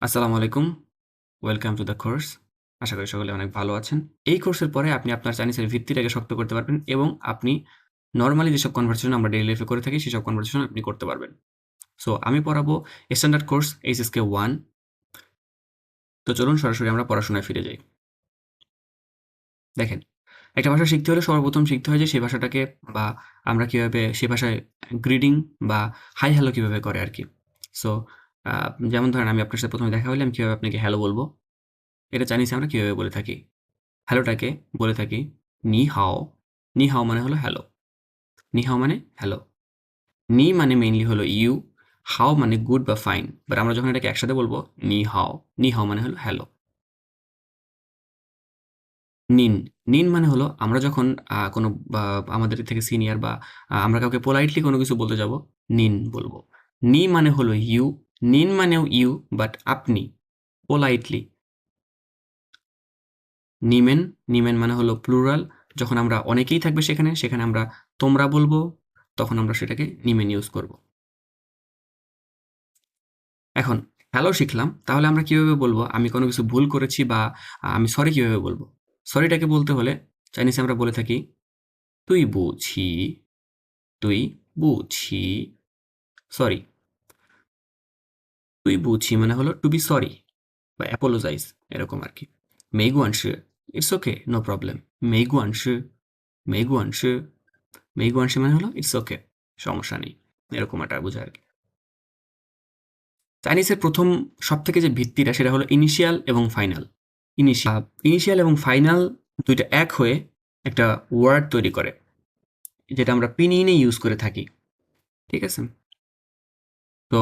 আসসালামু আলাইকুম। Welcome to the course. আশা করি সকলে অনেক ভালো আছেন। এই কোর্সের পরে আপনি আপনার চাইনিজের ভিত্তিটাকে শক্ত করতে পারবেন এবং আপনি নরমালি যেসব কনভারসেশন আমরা ডেইলি লাইফে করে থাকি, সেসব কনভারসেশন আপনি করতে পারবেন। সো আমি পড়াবো স্ট্যান্ডার্ড কোর্স HSK 1। তো চলুন সরাসরি আমরা পড়াশোনায় ফিরে যাই। দেখেন, একটা ভাষা শিখতে হলে সর্বপ্রথম শিখতে হয় যে সেই ভাষাটাকে বা আমরা কিভাবে সে ভাষায় গ্রিডিং বা হাই হ্যালো কিভাবে করে আরকি। সো যেমন ধরেন আমি আপনার সাথে ১ম এ দেখা হইলে আমি কিভাবে আপনাকে হ্যালো বলবো, এটা চাইনিজে আমরা কিভাবে বলে থাকি? হ্যালোটাকে বলে থাকি নি হাও। নি হাও মানে হলো হ্যালো। নি হাও মানে হ্যালো। নি মানে মেইনলি হলো ইউ, হাও মানে গুড বা ফাইন। বাট আমরা যখন এটাকে একসাথে বলবো নি হাও। নি হাও মানে হলো হ্যালো। নিন, নিন মানে হলো আমরা যখন কোনো বা আমাদের থেকে সিনিয়র বা আমরা কাউকে পোলাইটলি কোনো কিছু বলতে যাব, নিন বলবো। নি মানে হলো ইউ, নিন মানেও ইউ বাট আপনি পোলাইটলি। নিমেন, নিমেন মানে হলো প্লুরাল। যখন আমরা অনেকেই থাকবে সেখানে, সেখানে আমরা তোমরা বলবো, তখন আমরা সেটাকে নিমেন ইউজ করব। এখন হ্যালো শিখলাম, তাহলে আমরা কিভাবে বলবো আমি কোনো কিছু ভুল করেছি বা আমি সরি কিভাবে বলবো? সরিটাকে বলতে হলে চাইনিজে আমরা বলে থাকি তুই বুঝি, তুই বুঝি, সরি। তুই বুঝি মানে হলো টু বি সরি বা অ্যাপোলোজাইজ এরকম আরকি। মেইগুয়ানশি, ইটস ওকে, নো প্রবলেম। মেইগুয়ানশি, মেইগুয়ানশি, মেইগুয়ানশি মানে হলো ইটস ওকে, সমস্যা নেই। এরকম একটা বোঝায় আরকি। চাইনিজের ১ম সবথেকে যে ভিত্তিটা সেটা হলো ইনিশিয়াল এবং ফাইনাল। ইনিশিয়াল এবং ফাইনাল ২ টা এক হয়ে একটা ওয়ার্ড তৈরি করে। যেটা আমরা পিনিইনে ইউজ করে থাকি। ঠিক আছে? তো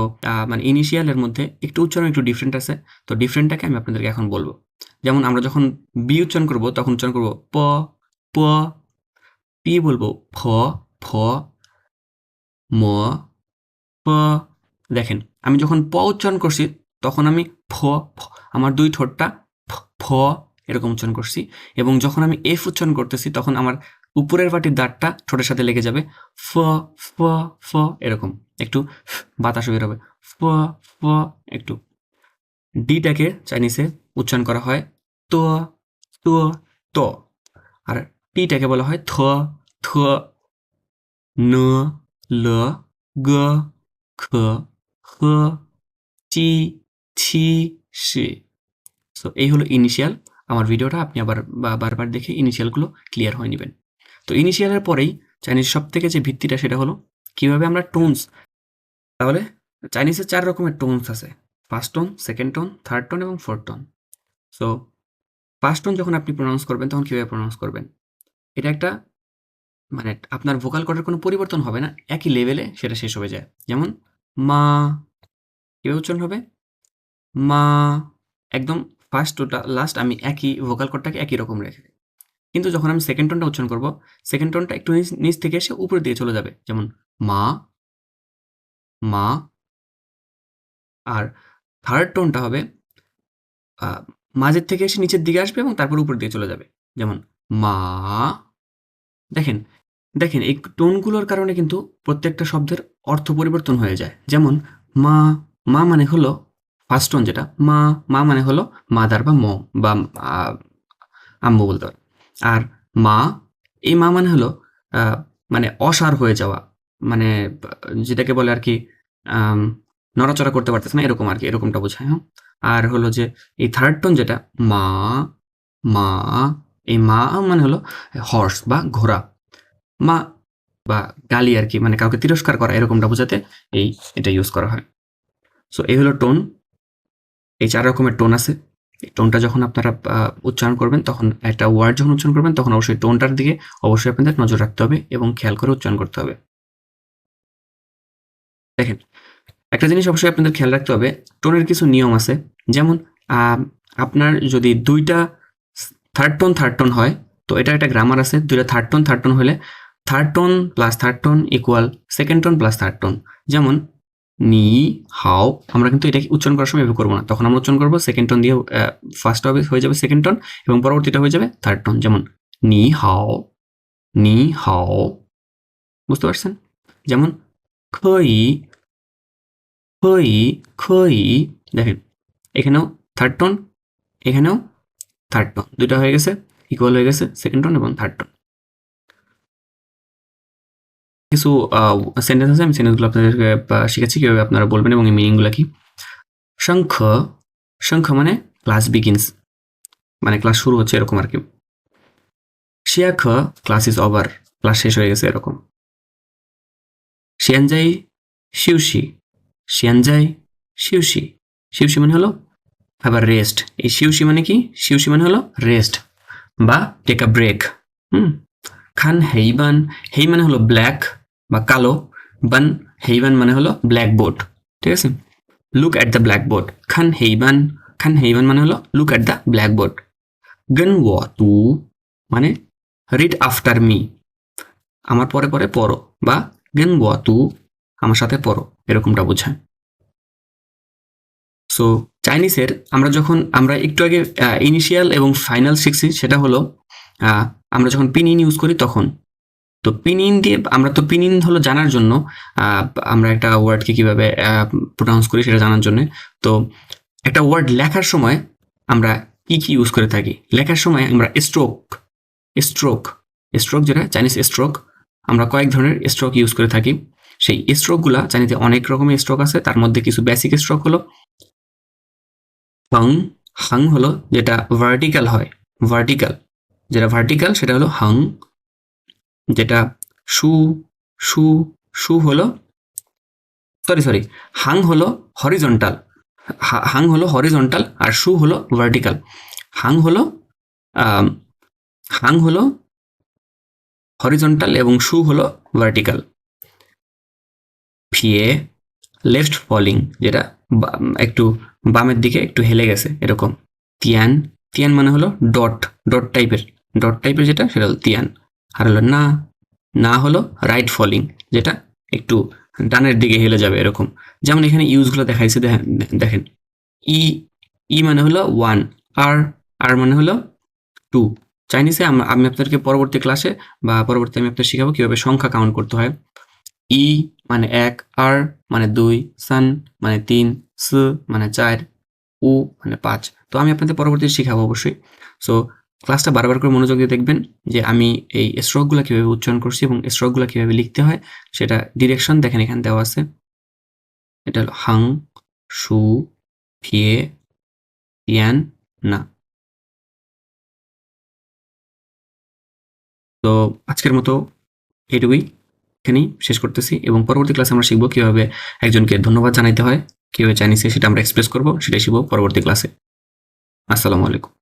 মানে ইনিশিয়াল এর মধ্যে একটু উচ্চারণ একটু ডিফারেন্ট আছে। তো ডিফারেন্টটাকে আমি আপনাদেরকে এখন বলব। যেমন আমরা যখন বি উচ্চারণ করব তখন উচ্চারণ করব প, প, পি বলব ফ, ফ, ম, প। দেখেন, আমি যখন প উচ্চারণ করছি তখন আমি ফ, ফ আমার ২ ঠোঁটটা ফ, ফ এরকম উচ্চারণ করছি এবং যখন আমি এফ উচ্চারণ করতেছি তখন আমার উপরের পাটির দাঁতটা ঠোঁটের সাথে লেগে যাবে। ফ, ফ, ফ এরকম। একটু বাতাসও বের হবে। ফ, ফ একটু। ডিটাকে চাইনিজে উচ্চারণ করা হয় ত, ত, ত। আর টিটাকে বলা হয় থ, থ, ন, ল, গ, খ, খ, চি, ছি, সি। সো এই হলো ইনিশিয়াল। আমার ভিডিওটা আপনি আবার বারবার দেখে ইনিশিয়ালগুলো ক্লিয়ার হয়ে নিবেন। তো ইনিশিয়ালের পরেই চাইনিজ সবথেকে যে ভিত্তিটা সেটা হলো কিভাবে আমরা টোনস। তাহলে চাইনিজে ৪ রকমের টোনস আছে। First tone, second tone, third tone এবং fourth tone. So first tone যখন আপনি প্রনাউন্স করবেন তখন কিভাবে প্রনাউন্স করবেন? এটা একটা মানে আপনার ভোকাল কর্ডের কোনো পরিবর্তন হবে না। একই লেভেলে সেটা শেষ হয়ে যায়। যেমন মা, কিভাবে উচ্চারণ হবে? মা। একদম ফার্স্ট টু লাস্ট আমি একই ভোকাল কর্ডটাকে একই রকম রেখে দিই। কিন্তু যখন আমি সেকেন্ড টোনটা উচ্চারণ করব, সেকেন্ড টোনটা একটু নিচ থেকে এসে উপরের দিকে চলে যাবে। যেমন মা, মা। আর থার্ড টোনটা হবে আ মাঝের থেকে এসে নিচের দিকে আসবে এবং তারপর উপরের দিকে চলে যাবে। যেমন মা। দেখেন, দেখেন এই টোনগুলোর কারণে কিন্তু প্রত্যেকটা শব্দের অর্থ পরিবর্তন হয়ে যায়। যেমন মা, মা মানে হলো ফার্স্ট টোন যেটা, মা, মা মানে হলো মাদার বা মম বা আ আম্মু বলতে পারেন। আর মা, এই মা মানে হলো আ মানে অসাড় হয়ে যাওয়া। মানে যেটাকে বলে আরকি আম নড়াচড়া করতে পারতেছে না এরকম আরকি, এরকমটা বোঝায়, হ্যাঁ? আর হলো যে এই থার্ড টোন যেটা মা, মা, এই মা মানে হলো হর্স বা ঘোড়া। মা বা গালি আরকি মানে কাউকে তিরস্কার করা এরকমটা বোঝাতে এটা ইউজ করা হয়। সো এই হলো টোন। এই ৪ রকমের টোন আছে। এই টোনটা যখন আপনারা উচ্চারণ করবেন তখন একটা ওয়ার্ড যখন উচ্চারণ করবেন তখন অবশ্যই টোনটার দিকে অবশ্যই আপনাদের নজর রাখতে হবে এবং খেয়াল করে উচ্চারণ করতে হবে। দেখেন, একটা জিনিস অবশ্যই আপনাদের খেয়াল রাখতে হবে, টোনের কিছু নিয়ম আছে। যেমন আ আপনার যদি ২ টা থার্ড টোন হয়, তো এটার একটা গ্রামার আছে। ২ টা থার্ড টোন হলে third tone plus third tone equal second tone plus third tone. যেমন নি, হাও আমরা কিন্তু এটাকে উচ্চারণ করার সময় এভাবে করব না। তখন আমরা উচ্চারণ করব সেকেন্ড টোন দিয়ে ফার্স্ট হবে হয়ে যাবে সেকেন্ড টোন এবং পরবর্তীটা হয়ে যাবে থার্ড টোন। যেমন নি হাও, নি হাও। বুঝতে পারছেন? যেমন খই, খই, খই। দেখেন এখানেও থার্ড টোন, এখানেও থার্ড টোন, দুইটা হয়ে গেছে, ইকুয়াল হয়ে গেছে সেকেন্ড টোন এবং থার্ড টোন। কিছু সেন্টেন্স আছে, আমি সেন্টেন্সগুলো আপনাদেরকে শিখাচ্ছি কীভাবে আপনারা বলবেন এবং এই মিনিংগুলো কি। শঙ্খ, শঙ্খ মানে ক্লাস বিগিনস, মানে ক্লাস শুরু হচ্ছে এরকম আর কি। শিয়াখ, ক্লাস ইজ ওভার, ক্লাস শেষ হয়ে গেছে এরকম। শিয়ানজাই শিউশি, শিয়ানজাই শিউশি, শিউশি মানে হলো আবার রেস্ট। এই শিউশি মানে কি? শিউশি মানে হলো রেস্ট বা টেক আ ব্রেক। খান হেইবান, হেই মানে হলো ব্ল্যাক বা কালো, বান হেইবান মানে হলো ব্ল্যাকবোর্ড, ঠিক আছে। লুক অ্যাট দ্য ব্ল্যাকবোর্ড, খান হেইবান, খান হেইবান মানে হলো লুক অ্যাট দ্য ব্ল্যাকবোর্ড। গন ওয়া তু মানে রিড আফটার মি, আমার পরে পরে পড়ো, বা গেন ওয়া তু আমার সাথে পড়ো, এরকমটা বোঝায়। সো চাইনিজের আমরা একটু আগে ইনিশিয়াল এবং ফাইনাল শিখছি, সেটা হলো আমরা যখন পিন ইন ইউজ করি তখন। তো পিন ইন দিয়ে আমরা তো পিন ইন হলো জানার জন্য, আমরা একটা ওয়ার্ডকে কিভাবে প্রোনাউন্স করি সেটা জানার জন্য। তো একটা ওয়ার্ড লেখার সময় আমরা কি কি ইউজ করে থাকি? লেখার সময় আমরা স্ট্রোক, স্ট্রোক, স্ট্রোক যেটা চাইনিজ স্ট্রোক, আমরা কয়েক ধরনের স্ট্রোক ইউজ করে থাকি। সেই স্ট্রোকগুলা চাইনিজে অনেক রকমের স্ট্রোক আছে, তার মধ্যে কিছু বেসিক স্ট্রোক হলো হাং, হাং হলো যেটা ভার্টিক্যাল হয়, ভার্টিক্যাল, যেটা ভার্টিক্যাল সেটা হলো হাং। যেটা শু, শু, শু হলো সরি হাং হলো হরিজন্টাল, হাং হলো হরিজন্টাল আর শু হলো ভার্টিক্যাল। হাং হলো হাং হলো হরিজন্টাল এবং শু হলো ভার্টিক্যাল। ফিয়ে লেফট ফলিং, যেটা একটু বামের দিকে একটু হেলে গেছে এরকম। তিয়ান, তিয়ান মানে হলো ডট, ডট টাইপের, ডট টাইপের যেটা সেটা হলো তিয়ান। আর হলো না, না হলো রাইট ফলিং, যেটা একটু ডানের দিকে হেলে যাবে এরকম। যেমন এখানে ইউজগুলো দেখাইছে, দেখেন ই, ই মানে হলো ওয়ান, আর, আর মানে হলো টু। চাইনিজে আমি আপনাদেরকে পরবর্তী ক্লাসে বা পরবর্তী আমি আপনাদের শিখাবো কিভাবে সংখ্যা কাউন্ট করতে হয়। ই মানে এক, আর মানে দুই, সান মানে তিন, স মানে চার, উ মানে পাঁচ। তো আমি আপনাদের পরবর্তীতে শিখাবো অবশ্যই। সো ক্লাসটা বারবার করে মনোযোগ দিয়ে দেখবেন যে আমি এই স্ট্রোকগুলো কীভাবে উচ্চারণ করছি এবং স্ট্রোকগুলো কীভাবে লিখতে হয় সেটা ডিরেকশন দেখেন এখানে দেওয়া আছে। এটা হলো হাং, শু, ফিয়ে, তিয়ান, না। তো আজকের মতো এইটুকুই, এখানেই শেষ করতেছি এবং পরবর্তী ক্লাসে আমরা শিখবো কীভাবে একজনকে ধন্যবাদ জানাইতে হয়, কীভাবে চাইনিজে সেটা আমরা এক্সপ্রেস করবো, সেটাই শিখবো পরবর্তী ক্লাসে। আসসালামু আলাইকুম।